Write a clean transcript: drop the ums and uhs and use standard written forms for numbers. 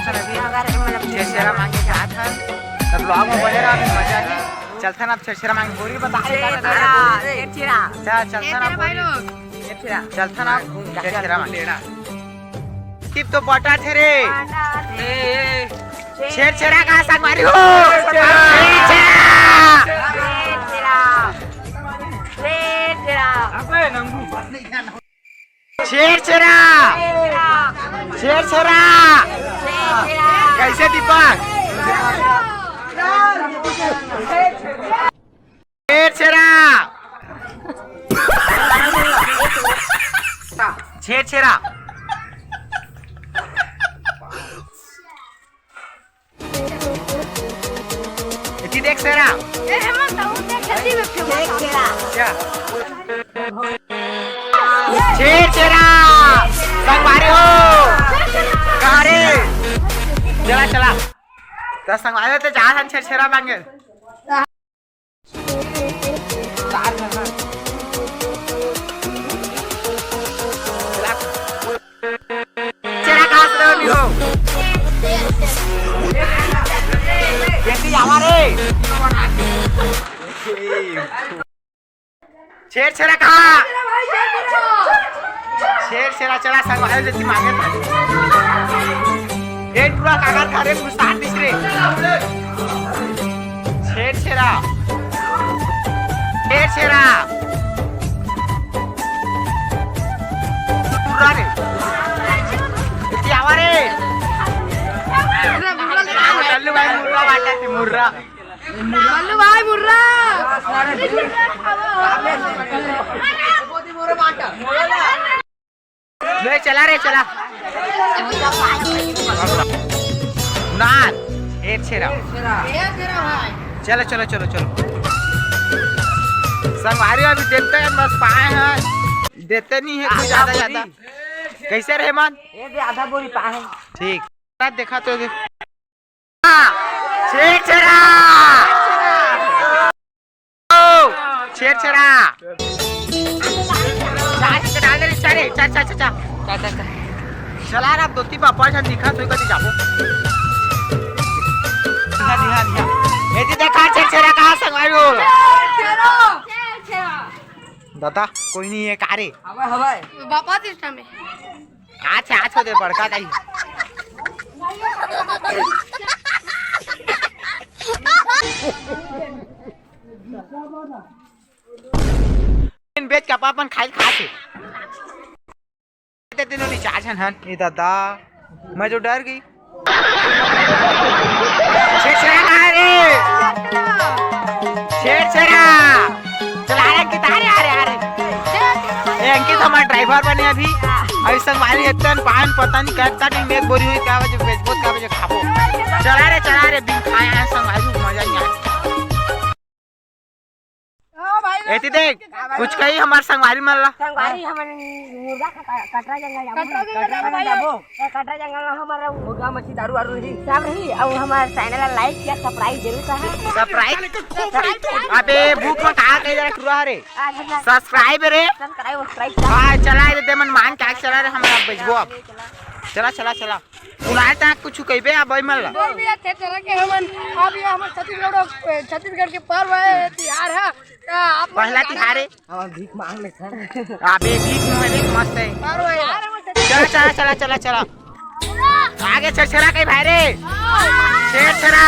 सुन अभी छेरछेरा मांगे जात है तब ब्लॉग में बने रहा, अभी मजा आएगी। चलते ना अब छेरछेरा मांगे बोली बता चलता ना चलता ना छेरछेरा मांगे टिप तो बटा थे रे छेरछेरा कहाँ संग मारी हो छेरछेरा छेरछेरा कैसे दीपक छेरछेरा छेरछेरा देख सेरा छेरछेरा संगवारी हो कहाँ रे चला चला तो संगवारी तो जा हम छेरछेरा मांगे छेरछेरा कहाँ से नहीं हो हमारे छेरछेरा कहाँ छेरछेरा चला संगवारी लेती मांगे एक पूरा कागज खा रे गुस्तान दिख रे छेरछेरा छेरछेरा पूरा रे इतनी हमारे चल्लू भाई मुर्रा बाटा थी मुर्रा चल्लू भाई मुर्रा ले चला रे चला नाथ छेरछेरा चलो चलो चलो चलो संगवारी अभी देखते हैं बस पाए हैं देते नहीं है कुछ ज्यादा ज्यादा कैसे रहे मन आधा बोरी पाए ठीक देखा तो छेरछेरा छेरछेरा डाल दे चले चल चल चल चला रहा दो तीन पापा जन दिखा तो कभी जाबो दिखा दिखा दिखा ये जी देखा छेरछेरा कहाँ संगवारी हो दादा कोई नहीं है कारे हवा बापा सिस्टम में अच्छा अच्छा दे बड़का दाई बेच के अपन खाई खाते तीनों नहीं चाचन हन ये दादा मैं जो डर गई छेरछेरा रे छेरछेरा चला रहे अंकित आ रहे अंकित हमारा ड्राइवर बने अभी संगवारी इतन पान पता नहीं कहता नहीं मेघ बोरी हुई क्या वजह बेचबो क्या वजह खाबो चला रे बिन खाए हैं संगवारी मजा नहीं आया एती देख कुछ कही हमार संगवारी मल्ला संगवारी हमन मुर्गा कटरा जंगल जाबो कटरा जंगल हमारा मुर्गा मछली दारू आरू रही सब रही और हमार चैनल लाइक या सब्सक्राइब जरूर कहा सब्सक्राइब अबे भूख में कहा कह जा रहा रे सब्सक्राइब रे सब्सक्राइब हां चला दे मन मान का चला रे हमरा बेचबो अब चला चला चला बुलाए ता कुछ कहबे अब भाई मल्ला बोल भी थे चला के हमन अब ये हमर छत्तीसगढ़ के पर्व है तिहार है आप पहला तिहार है हम भीख मांग ले सर अबे भीख में मस्त है चला चला चला चला चला आगे छेरछेरा कहीं भाई रे छेरछेरा